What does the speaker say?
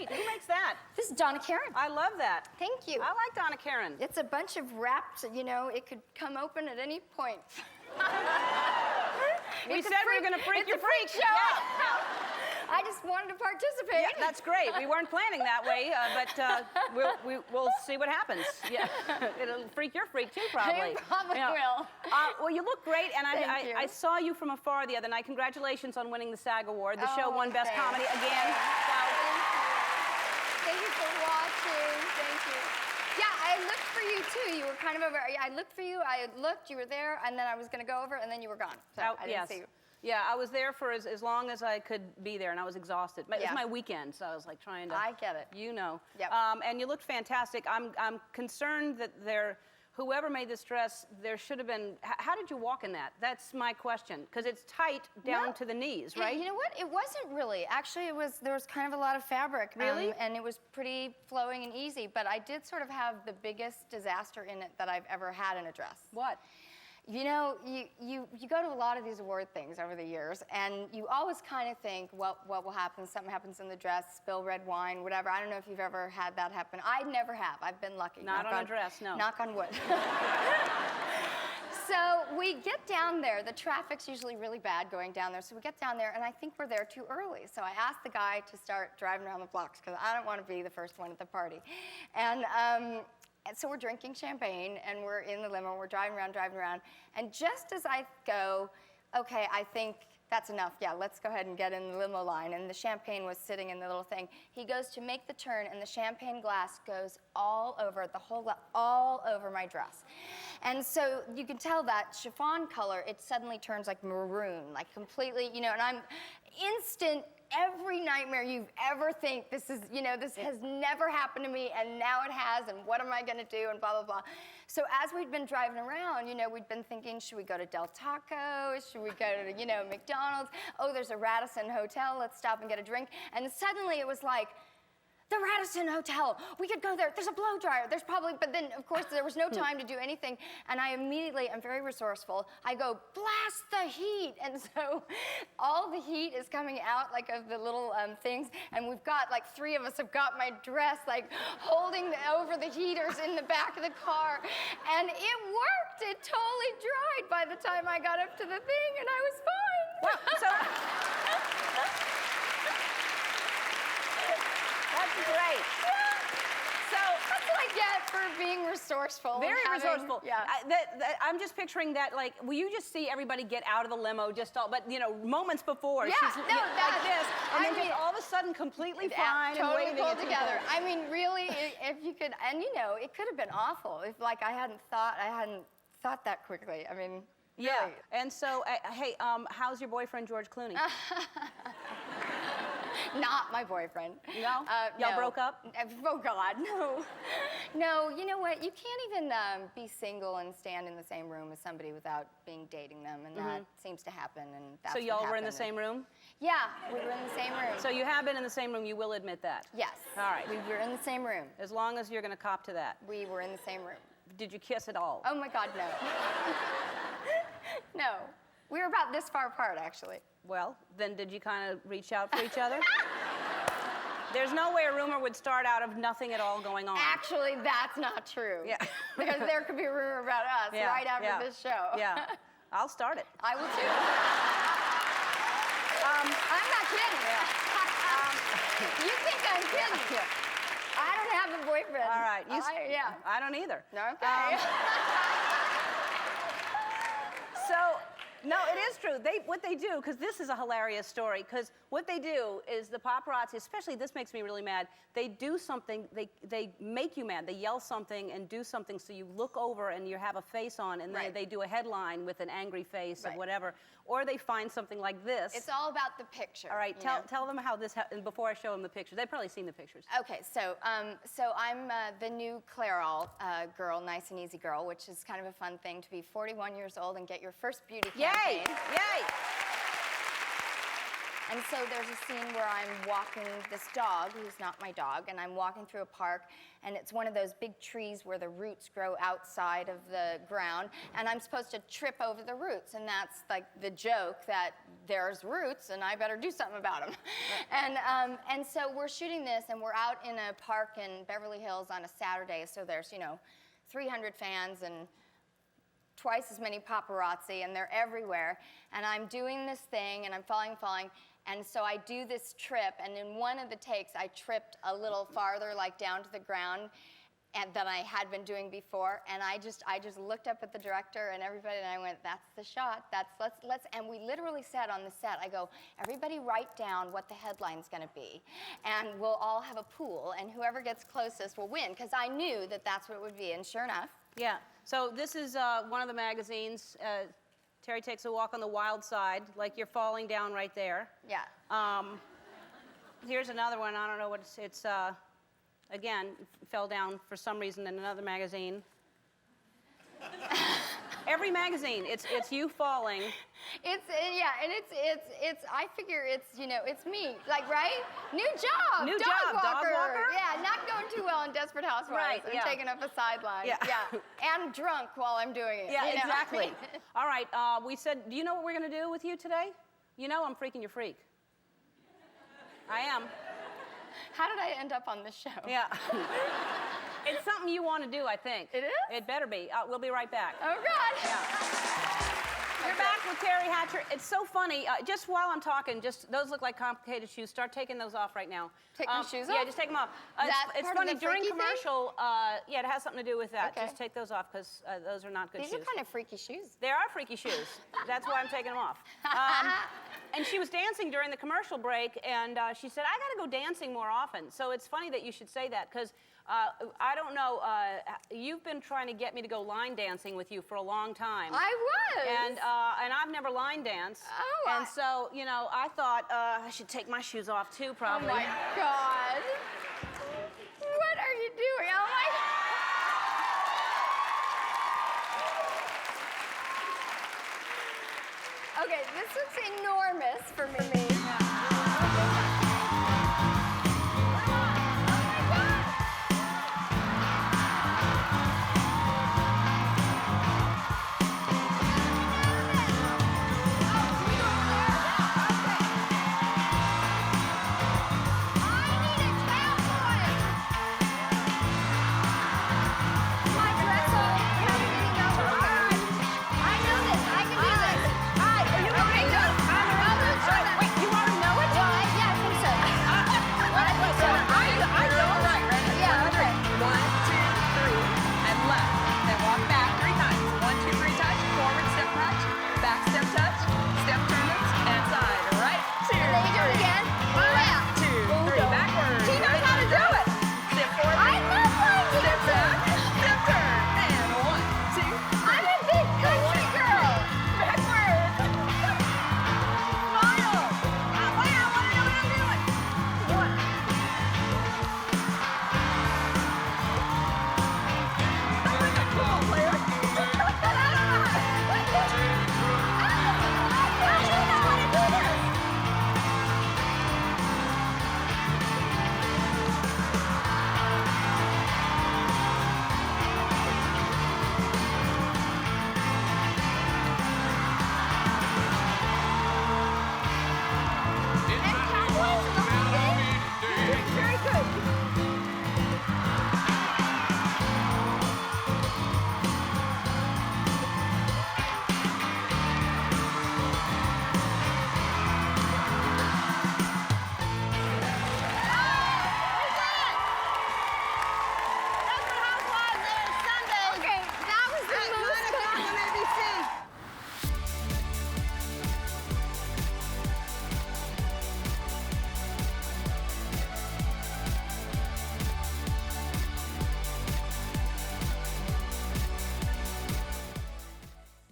great. Who makes that? This is Donna Karen. I love that. Thank you. I like Donna Karen. It's a bunch of wraps, you know, it could come open at any point. We said we were going to freak your freak. Show. Yeah. I just wanted to participate. Yeah, that's great. We weren't planning that way, but we'll see what happens. Yeah, it'll freak your freak too, probably. It probably will. Well, you look great, and I you. saw you from afar the other night. Congratulations on winning the SAG Award. The show won Best thanks. Comedy again. Thank you for watching. Thank you. Yeah, I looked for you too. You were kind of over. I looked for you. I looked. You were there, and then I was going to go over, and then you were gone. So I didn't see you. Yeah, I was there for as long as I could be there, and I was exhausted. It was my weekend, so I was like trying to. I get it. You know. Yep. And you looked fantastic. I'm concerned that whoever made this dress, there should have been. How did you walk in that? That's my question, because it's tight down to the knees, right? You know what? It wasn't really. Actually, there was kind of a lot of fabric. Really? And it was pretty flowing and easy. But I did sort of have the biggest disaster in it that I've ever had in a dress. What? You know, you go to a lot of these award things over the years, and you always kind of think, what will happen? Something happens in the dress, spill red wine, whatever. I don't know if you've ever had that happen. I never have. I've been lucky. Not on a dress, no. Knock on wood. So we get down there. The traffic's usually really bad going down there. So we get down there, and I think we're there too early. So I asked the guy to start driving around the blocks, because I don't want to be the first one at the party. And so we're drinking champagne, and we're in the limo, we're driving around, and just as I go, okay, I think that's enough, yeah, let's go ahead and get in the limo line, and the champagne was sitting in the little thing. He goes to make the turn, and the champagne glass goes all over, all over my dress. And so you can tell that chiffon color, it suddenly turns like maroon, like completely, you know, and I'm instant. Every nightmare you've ever think, this has never happened to me, and now it has, and what am I gonna do, and blah, blah, blah. So as we'd been driving around, you know, we'd been thinking, should we go to Del Taco? Should we go to, you know, McDonald's? Oh, there's a Radisson Hotel, let's stop and get a drink. And suddenly it was like, the Radisson Hotel, we could go there, there's a blow dryer, there's probably, but then of course there was no time to do anything, and I immediately, I'm very resourceful, I go, blast the heat, and so all the heat is coming out like of the little things, and we've got, like 3 of us have got my dress like holding over the heaters in the back of the car, and it worked, it totally dried by the time I got up to the thing, and I was fine. Well, That's great. So that's what I get for being resourceful. Very resourceful. Yeah. I'm just picturing that, like, will you just see everybody get out of the limo, but you know, moments before, yeah, she's like this, and then just all of a sudden completely fine totally and waving pulled at together. I mean, really, if you could, and you know, it could have been awful if, like, I hadn't thought that quickly. I mean, yeah. Really. And so, hey, how's your boyfriend George Clooney? Not my boyfriend. No? Y'all broke up? Oh, God, no. No, you know what? You can't even be single and stand in the same room as somebody without dating them, and that seems to happen, and that's So y'all were in the same room? Yeah, we were in the same room. So you have been in the same room, you will admit that? Yes. All right. We were in the same room. As long as you're going to cop to that. We were in the same room. Did you kiss at all? Oh, my God, no. No. We were about this far apart, actually. Well, then did you kind of reach out for each other? There's no way a rumor would start out of nothing at all going on. Actually, that's not true. Yeah. Because there could be a rumor about us right after this show. Yeah. I'll start it. I will too. I'm not kidding. Yeah. You think I'm kidding? Yeah. I don't have a boyfriend. All right. I don't either. Okay. No, it is true. What they do, because this is a hilarious story, because what they do is the paparazzi, especially this makes me really mad, they do something, they make you mad. They yell something and do something so you look over and you have a face on, and they do a headline with an angry face or whatever, or they find something like this. It's all about the picture. All right, tell them how this happened before I show them the pictures. They've probably seen the pictures. Okay, so I'm the new Clairol girl, Nice and Easy girl, which is kind of a fun thing to be 41 years old and get your first beauty campaign. Yay! Yay! And so there's a scene where I'm walking this dog, who's not my dog, and I'm walking through a park, and it's one of those big trees where the roots grow outside of the ground, and I'm supposed to trip over the roots, and that's like the joke that there's roots, and I better do something about them. And so we're shooting this, and we're out in a park in Beverly Hills on a Saturday, so there's, 300 fans and twice as many paparazzi, and they're everywhere. And I'm doing this thing, and I'm falling, and so I do this trip, and in one of the takes, I tripped a little farther, like down to the ground, than I had been doing before, and I just looked up at the director and everybody, and I went, "That's the shot. Let's." And we literally said on the set, I go, "Everybody write down what the headline's going to be, and we'll all have a pool, and whoever gets closest will win," because I knew that that's what it would be, and sure enough. Yeah. So this is one of the magazines. Teri takes a walk on the wild side, like you're falling down right there. Yeah. Here's another one. I don't know what it's. Again, fell down for some reason in another magazine. Every magazine, it's you falling. It's I figure it's me, like, right? New job, New dog job, walker. dog walker? Yeah, not going too well in Desperate Housewives. Right, I'm yeah. taking up a sideline. Yeah. And drunk while I'm doing it. Yeah, exactly. All right, we said, do you know what we're gonna do with you today? I'm freaking your freak. I am. How did I end up on this show? Yeah. It's something you want to do, I think. It is? It better be. We'll be right back. Oh, God. Yeah. You're back with Teri Hatcher. It's so funny. Just while I'm talking, those look like complicated shoes. Start taking those off right now. Take my shoes off? Yeah, just take them off. It's part of funny, the during freaky thing? commercial, yeah, it has something to do with that. Okay. Just take those off, because those are not good These shoes. are kind of freaky shoes. They are freaky shoes. That's why I'm taking them off. And she was dancing during the commercial break, and she said, "I got to go dancing more often." So it's funny that you should say that, because I don't know, you've been trying to get me to go line dancing with you for a long time. I was. And I've never line danced. Oh, and so, I thought I should take my shoes off too, probably. Oh, my God.